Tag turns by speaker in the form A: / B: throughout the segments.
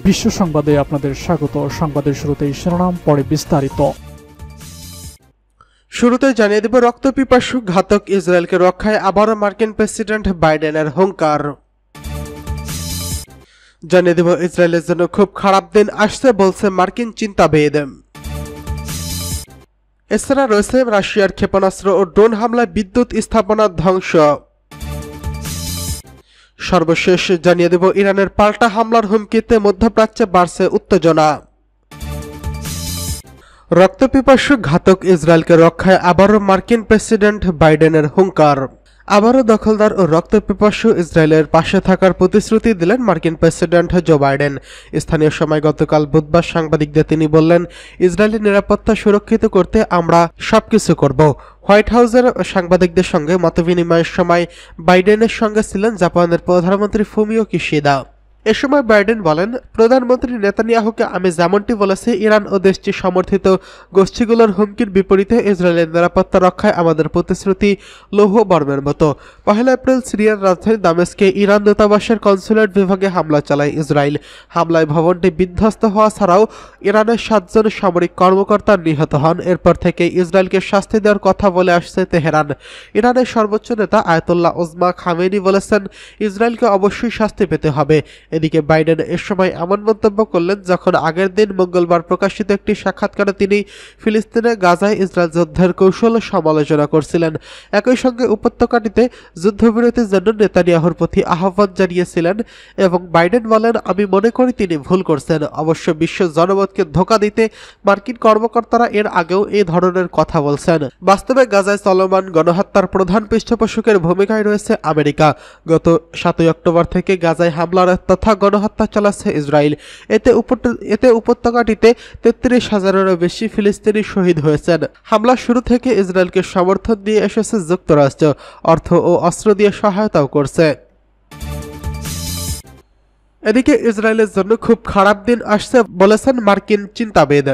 A: বিশ্ব সংবাদে আপনাদের স্বাগত। সংবাদের শুরুতেই শিরোনাম, পরে বিস্তারিত।
B: শুরুতে জানিয়ে দেব, রক্তপিপাসু ঘাতক ইসরায়েলকে রক্ষায় আবারও মার্কিন প্রেসিডেন্ট বাইডেনের হুঙ্কার। জানিয়ে দেব, ইসরায়েলের জন্য খুব খারাপ দিন আসছে বলছে মার্কিন চিন্তাবিদ। এছাড়া রয়েছে রাশিয়ার ক্ষেপণাস্ত্র ও ড্রোন হামলায় বিদ্যুৎ স্থাপনা ধ্বংস। সর্বশেষ জানিয়ে দেব, ইরানের পাল্টা হামলার হুমকিতে মধ্যপ্রাচ্যে বাড়ছে উত্তেজনা। রক্তপিপাসু ঘাতক ইসরায়েলকে রক্ষায় আবারও মার্কিন প্রেসিডেন্ট বাইডেনের হুঙ্কার। আবারও দখলদার ও রক্তপিপাসু ইসরায়েলের পাশে থাকার প্রতিশ্রুতি দিলেন মার্কিন প্রেসিডেন্ট জো বাইডেন। স্থানীয় সময় গতকাল বুধবার সাংবাদিকদের তিনি বললেন, ইসরায়েলের নিরাপত্তা সুরক্ষিত করতে আমরা সবকিছু করব। হোয়াইট হাউসের সাংবাদিকদের সঙ্গে মতবিনিময়ের সময় বাইডেনের সঙ্গে ছিলেন জাপানের প্রধানমন্ত্রী ফুমিও কিশিদা। এ সময় বাইডেন বলেন, প্রধানমন্ত্রী নেতানিয়াহুকে আমি যেমনটি বলেছি, ইরান ও দেশটির সমর্থিত গোষ্ঠীগুলোর হুমকির বিপরীতে ইসরায়েলের নিরাপত্তা রক্ষায় আমাদের প্রতিশ্রুতি লৌহ বর্মের মতো। 1 এপ্রিল সিরিয়ার রাজধানী দামেস্কে ইরান দূতাবাসের কনসুলেট বিভাগে হামলা চালায় ইসরায়েল। হামলায় ভবনটি বিধ্বস্ত হওয়া ছাড়াও ইরানের 7 জন সামরিক কর্মকর্তা নিহত হন। এরপর থেকে ইসরায়েলকে শাস্তি দেওয়ার কথা বলে আসছে তেহরান। ইরানের সর্বোচ্চ নেতা আয়াতুল্লাহ ওজমা খামেনি বলেছেন, ইসরায়েলকে অবশ্যই শাস্তি পেতে হবে। এদিকে বাইডেন এ সময় এমন মন্তব্য করলেন যখন আগের দিন মঙ্গলবার প্রকাশিত একটি সাক্ষাৎকারে তিনি ফিলিস্তিনে গাজায় ইসরায়েল যুদ্ধের কৌশল সমালোচনা করছিলেন। একই সঙ্গে উপত্যকাটিতে যুদ্ধবিরতির জন্য নেতানিয়াহুর প্রতি আহ্বান জানিয়েছিলেন এবং বাইডেন বলেন, আমি মনে করি তিনি ভুল করছেন। অবশ্য বিশ্ব জনমতকে ধোঁকা দিতে মার্কিন কর্মকর্তারা এর আগেও এই ধরনের কথা বলছেন। বাস্তবে গাজায় চলমান গণহত্যার প্রধান পৃষ্ঠপোষকের ভূমিকায় রয়েছে আমেরিকা। গত 7 অক্টোবর থেকে গাজায় হামলার তথা গণহত্যা চালাচ্ছে ইসরায়েল। এতে উপত্যকাটিতে 33,000-এরও বেশি ফিলিস্তিনি শহীদ হয়েছেন। হামলার শুরু থেকে ইসরায়েলকে সমর্থন দিয়ে এসেছে যুক্তরাষ্ট্র, অর্থ ও অস্ত্র দিয়ে সহায়তাও করছে। এদিকে ইসরায়েলের জন্য খুব খারাপ দিন আসছে বলেছেন মার্কিন চিন্তাবিদ।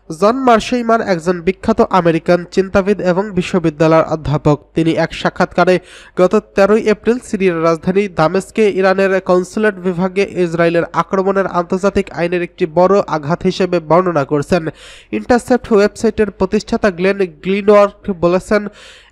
B: জন মার্শেইমার একজন বিখ্যাত আমেরিকান চিন্তাবিদ এবং বিশ্ববিদ্যালয়ের অধ্যাপক। তিনি এক সাক্ষাৎকারে গত 13 এপ্রিল সিরিয়ার রাজধানী দামেস্কে ইরানের কনসুলেট বিভাগে ইসরায়েলের আক্রমণের আন্তর্জাতিক আইনের একটি বড় আঘাত হিসেবে বর্ণনা করেছেন। ইন্টারসেপ্ট ওয়েবসাইটের প্রতিষ্ঠাতা গ্লেন গ্লিনওয়ার্ক বলেছেন,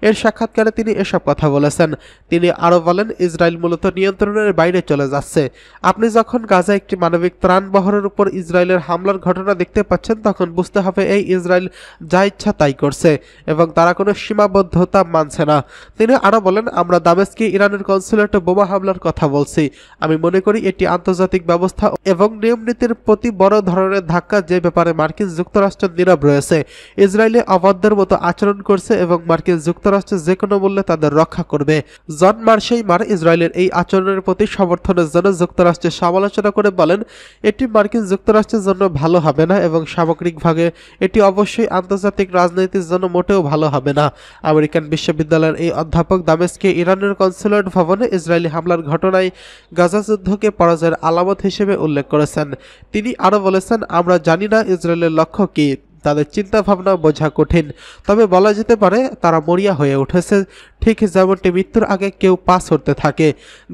B: এর সাক্ষাৎকারে তিনি এসব কথা বলেছেন। তিনি আরও বলেন, ইসরায়েল মূলত নিয়ন্ত্রণের বাইরে চলে যাচ্ছে। আপনি যখন গাজায় একটি মানবিক ত্রাণ বহরের উপর ইসরায়েলের হামলার ঘটনা দেখতে পাচ্ছেন, তখন বুঝতে হবে এই ইসরায়েল যা ইচ্ছা তাই করছে এবং তারা কোনো সীমাবদ্ধতা মানছে না। তিনি আরও বলেন, আমরা দামেস্কে ইরানের কনসুলেটে বোমা হামলার কথা বলছি। আমি মনে করি এটি আন্তর্জাতিক ব্যবস্থা এবং নিয়ম নীতির প্রতি বড় ধরনের ধাক্কা, যে ব্যাপারে মার্কিন যুক্তরাষ্ট্র নীরব রয়েছে। ইসরায়েলে অবাধ্যের মতো আচরণ করছে এবং মার্কিন যুক্তরাষ্ট্র যে কোনো মূল্যে তাদের রক্ষা করবে। জন মার্শেইমার ইসরায়েলের এই আচরণের প্রতি সমর্থনের জন্য যুক্তরাষ্ট্রের সমালোচনা করে বলেন, এটি মার্কিন যুক্তরাষ্ট্রের জন্য ভালো হবে না এবং সামগ্রিকভাবে এটি অবশ্যই আন্তর্জাতিক রাজনীতির জন্য মোটেও ভালো হবে না। আমেরিকান বিশ্ববিদ্যালয়ের এই অধ্যাপক দামেস্কে ইরানের কনসুলেট ভবনে ইসরায়েলি হামলার ঘটনায় গাজা যুদ্ধকে পরাজয়ের আলামত হিসেবে উল্লেখ করেছেন। তিনি আরও বলেছেন, আমরা জানি না ইসরায়েলের লক্ষ্য কী, তাদের চিন্তা ভাবনা বোঝা কঠিন, তবে বলা যেতে পারে তারা মরিয়া হয়ে উঠেছে, ঠিক যেমনটি মৃত্যুর আগে কেউ পা ছড়তে থাকে।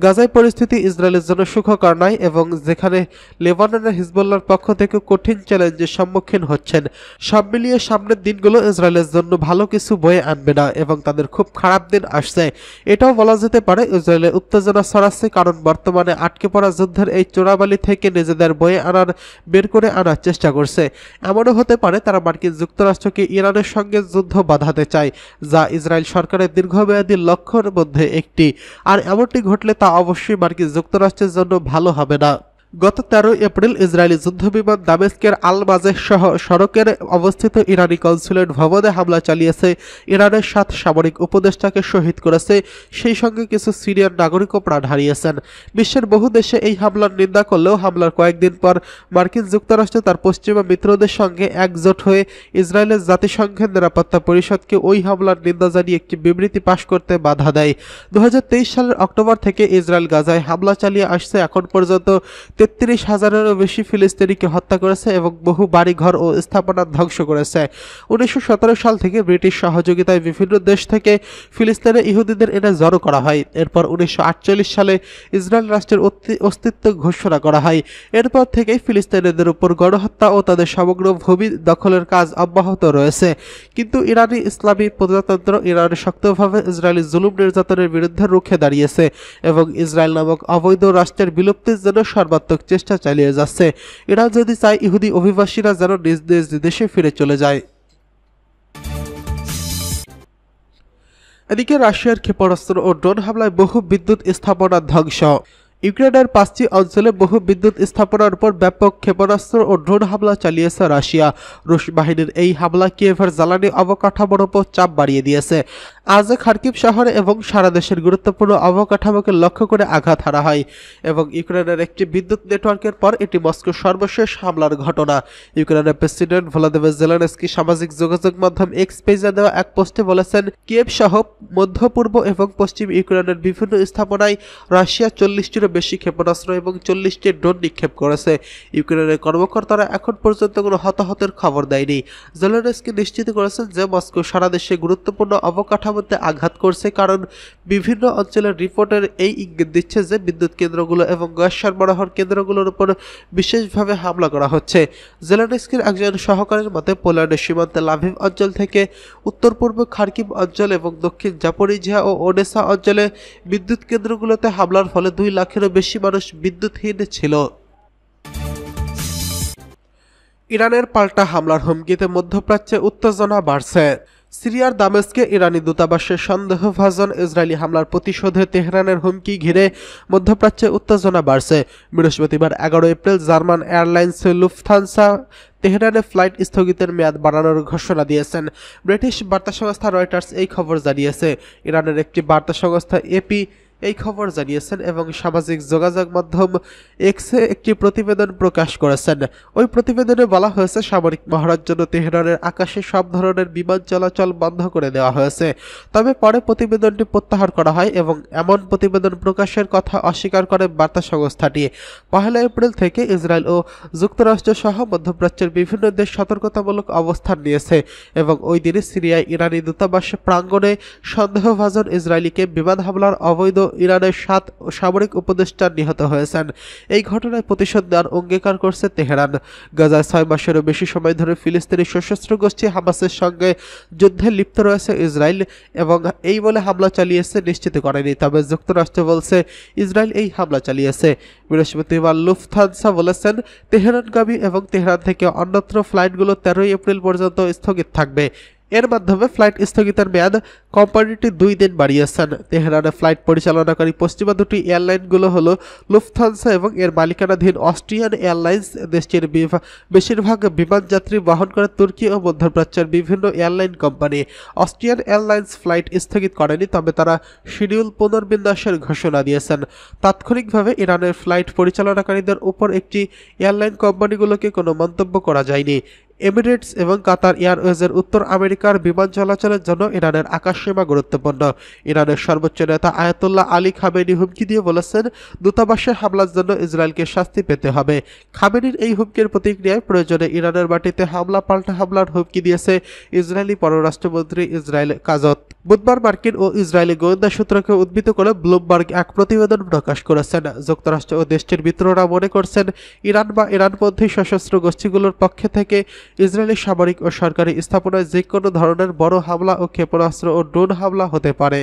B: গাজায় পরিস্থিতি ইসরায়েলের জন্য সুখকর নয় এবং যেখানে লেবাননের হিজবুল্লাহর পক্ষ থেকে কঠিন চ্যালেঞ্জের সম্মুখীন হচ্ছেন। সব মিলিয়ে সামনের দিনগুলো ইসরায়েলের জন্য ভালো কিছু বয়ে আনবে না এবং তাদের খুব খারাপ দিন আসছে। এটাও বলা যেতে পারে ইসরায়েলের উত্তেজনা ছড়াচ্ছে, কারণ বর্তমানে আটকে পড়া যুদ্ধের এই চোরাবালি থেকে নিজেদের বয়ে বের করে আনার চেষ্টা করছে। এমনও হতে পারে তারা মার্কিন যুক্তরাষ্ট্রকে ইরানের সঙ্গে যুদ্ধ বাঁধাতে চায়, যা ইসরায়েল সরকারের দীর্ঘমেয়াদী লক্ষ্যের মধ্যে একটি। আর এমনটি ঘটলে তা অবশ্যই মার্কিন যুক্তরাষ্ট্রের জন্য ভালো হবে না। গত 13 এপ্রিল ইসরায়েলি যুদ্ধবিমান দামেস্কের আল মাজেহ সড়কের অবস্থিত ইরানি কনসুলেট ভবনে হামলা চালিয়েছে। ইরানের 7 সামরিক উপদেষ্টাকে শহীদ করেছে, সেই সঙ্গে কিছু সিরিয়ান নাগরিকও প্রাণ হারিয়েছেন। বিশ্বের বহু দেশে এই হামলার নিন্দা করলেও হামলার কয়েকদিন পর মার্কিন যুক্তরাষ্ট্র তার পশ্চিমা মিত্রদের সঙ্গে একজোট হয়ে ইসরায়েলের জাতিসংঘের নিরাপত্তা পরিষদকে ওই হামলার নিন্দা জানিয়ে একটি বিবৃতি পাশ করতে বাধা দেয়। 2023 সালের অক্টোবর থেকে ইসরায়েল গাজায় হামলা চালিয়ে আসছে। এখন পর্যন্ত 33,000-এরও বেশি ফিলিস্তিনিকে হত্যা করেছে এবং বহু বাড়িঘর ও স্থাপনা ধ্বংস করেছে। 1917 সাল থেকে ব্রিটিশ সহযোগিতায় বিভিন্ন দেশ থেকে ফিলিস্তিনে ইহুদিদের এনে জড়ো করা হয়। এরপর 1948 সালে ইসরায়েল রাষ্ট্রের অস্তিত্ব ঘোষণা করা হয়। এরপর থেকেই ফিলিস্তিনিদের উপর গণহত্যা ও তাদের সমগ্র ভূমি দখলের কাজ অব্যাহত রয়েছে। কিন্তু ইরানি ইসলামী প্রজাতন্ত্র ইরানে শক্তভাবে ইসরায়েলি জুলুম নির্যাতনের বিরুদ্ধে রুখে দাঁড়িয়েছে এবং ইসরায়েল নামক অবৈধ রাষ্ট্রের বিলুপ্তির জন্য সর্বাত্মক চেষ্টা চালিয়ে যাচ্ছে। ইরান যদি চায় ইহুদি অভিবাসীরা যেন নিজ নিজ দেশে ফিরে চলে যায়। এদিকে রাশিয়ার ক্ষেপণাস্ত্র ও ড্রোন হামলায় বহু বিদ্যুৎ স্থাপনা ধ্বংস। ইউক্রেনের 5টি অঞ্চলে বহু বিদ্যুৎ স্থাপনার উপর ব্যাপক ক্ষেপণাস্ত্র ও ড্রোন হামলা চালিয়েছে রাশিয়া। রুশ বাহিনীর এই হামলা কিয়েভের জ্বালানি অবকাঠামোর উপর চাপ বাড়িয়ে দিয়েছে। আজ খার্কিভ শহরে এবং সারা দেশের গুরুত্বপূর্ণ অবকাঠামোকে লক্ষ্য করে আঘাত হানা হয় এবং ইউক্রেনের একটি বিদ্যুৎ নেটওয়ার্কের পর এটি মস্কোর সর্বশেষ হামলার ঘটনা। ইউক্রেনের প্রেসিডেন্ট ভলোদিমির জেলেনস্কি সামাজিক যোগাযোগ মাধ্যম এক্স পেজে দেওয়া এক পোস্টে বলেছেন, কিয়েভ সহ মধ্য পূর্ব এবং পশ্চিম ইউক্রেনের বিভিন্ন স্থাপনায় রাশিয়া 40টিরও বেশি ক্ষেপণাস্ত্র এবং 40টি ড্রোন নিক্ষেপ করেছে। ইউক্রেনের কর্মকর্তারা এখন পর্যন্ত কোনো হতাহতের খবর দেয়নি। জেলেনস্কি নিশ্চিত করেছেন যে মস্কো সারা দেশে গুরুত্বপূর্ণ অবকাঠামোতে আঘাত করছে, কারণ বিভিন্ন অঞ্চলের রিপোর্টের এই ইঙ্গিত দিচ্ছে যে বিদ্যুৎ কেন্দ্রগুলো এবং গ্যাস সরবরাহের কেন্দ্রগুলোর উপর বিশেষভাবে হামলা করা হচ্ছে। জেলেনস্কির একজন সহকারীর মতে পোল্যান্ডের সীমান্তে লাভিভ অঞ্চল থেকে উত্তর পূর্ব খার্কিভ অঞ্চল এবং দক্ষিণ জাপোরিজিয়া ও ওডেসা অঞ্চলে বিদ্যুৎ কেন্দ্রগুলোতে হামলার ফলে 2 লাখেরও বেশি মানুষ বিদ্যুৎহীন ছিল। ইরানের পাল্টা হামলার হুমকিতে মধ্যপ্রাচ্যে উত্তেজনা বাড়ছে। সিরিয়ার দামেস্কে ইরানি দূতাবাসের সন্দেহভাজন ইসরায়েলি হামলার প্রতিশোধে তেহরানের হুমকি ঘিরে মধ্যপ্রাচ্যে উত্তেজনা বাড়ছে। বৃহস্পতিবার 11 এপ্রিল জার্মান এয়ারলাইন্স লুফথানসা তেহরানে ফ্লাইট স্থগিতের মেয়াদ বাড়ানোর ঘোষণা দিয়েছেন। ব্রিটিশ বার্তা সংস্থা রয়টার্স এই খবর জানিয়েছে। ইরানের একটি বার্তা সংস্থা এপি এই খবর জানিয়েছেন এবং সামাজিক যোগাযোগ মাধ্যম এক্সে একটি প্রতিবেদন প্রকাশ করেছেন। ওই প্রতিবেদনে বলা হয়েছে, সামরিক মহড়ার জন্য তেহরানের আকাশে সব ধরনের বিমান চলাচল বন্ধ করে দেওয়া হয়েছে। তবে পরে প্রতিবেদনটি প্রত্যাহার করা হয় এবং এমন প্রতিবেদন প্রকাশের কথা অস্বীকার করে বার্তা সংস্থাটি। 1 এপ্রিল থেকে ইসরায়েল ও যুক্তরাষ্ট্র সহ মধ্যপ্রাচ্যের বিভিন্ন দেশ সতর্কতামূলক অবস্থান নিয়েছে এবং ওই দিনে সিরিয়ায় ইরানি দূতাবাস প্রাঙ্গণে সন্দেহভাজন ইসরায়েলিকে বিমান হামলার অবৈধ ইরানের 7 সামরিক উপদেষ্টা নিহত হয়েছেন। এই ঘটনায় প্রতিশোধ নেওয়ার অঙ্গীকার করছে তেহরান। গাজায় 6 মাসেরও বেশি সময় ধরে ফিলিস্তিনি সশস্ত্র গোষ্ঠী হামাসের সঙ্গে যুদ্ধে লিপ্ত রয়েছে ইসরায়েল এবং এই বলে হামলা চালিয়েছে নিশ্চিত করেনি। তবে যুক্তরাষ্ট্র বলছে ইসরায়েল এই হামলা চালিয়েছে। বৃহস্পতিবার লুফথানসা বলেছেন, তেহরানগামী এবং তেহরান থেকে অন্যত্র ফ্লাইটগুলো 13 এপ্রিল পর্যন্ত স্থগিত থাকবে। এর মাধ্যমে ফ্লাইট স্থগিতের মেয়াদ কোম্পানিটি 2 দিন বাড়িয়েছেন। তেহরানে ফ্লাইট পরিচালনাকারী পশ্চিমা দুটি এয়ারলাইনগুলো হলো লুফথানসা এবং এর মালিকানাধীন অস্ট্রিয়ান এয়ারলাইন্স। দেশটির বেশিরভাগ বিমানযাত্রী বহন করে তুর্কি ও মধ্যপ্রাচ্যের বিভিন্ন airline company. Austrian airlines flight স্থগিত করেনি, তবে তারা শিডিউল পুনর্বিন্যাসের ঘোষণা দিয়েছেন। তাৎক্ষণিকভাবে ইরানের ফ্লাইট পরিচালনাকারীদের উপর একটি এয়ারলাইন কোম্পানিগুলোকে কোনো মন্তব্য করা যায়নি। এমিরেটস এবং কাতার এয়ারওয়েজের উত্তর আমেরিকার বিমান চলাচলের জন্য ইরানের আকাশসীমা গুরুত্বপূর্ণ। ইরানের সর্বোচ্চ নেতা আয়াতুল্লাহ আলী খামেনি হুমকি দিয়ে বলেছেন, দূতাবাসের হামলার জন্য ইসরায়েলকে শাস্তি পেতে হবে। খামেনির এই হুমকির প্রতিক্রিয়ায় প্রয়োজনে ইরানের মাটিতে পাল্টা হামলার হুমকি দিয়েছে ইসরায়েলি পররাষ্ট্রমন্ত্রী ইসরায়েল কাজত। বুধবার মার্কিন ও ইসরায়েলি গোয়েন্দা সূত্রকে উদ্ধৃত করে ব্লুমবার্গ এক প্রতিবেদন প্রকাশ করেছেন। যুক্তরাষ্ট্র ও দেশটির মিত্ররা মনে করছেন, ইরান বা ইরানপন্থী সশস্ত্র গোষ্ঠীগুলোর পক্ষে থেকে ইসরায়েলি সামরিক ও সরকারি স্থাপনায় যে কোনো ধরনের বড় হামলা ও ক্ষেপণাস্ত্র ও ড্রোন হামলা হতে পারে।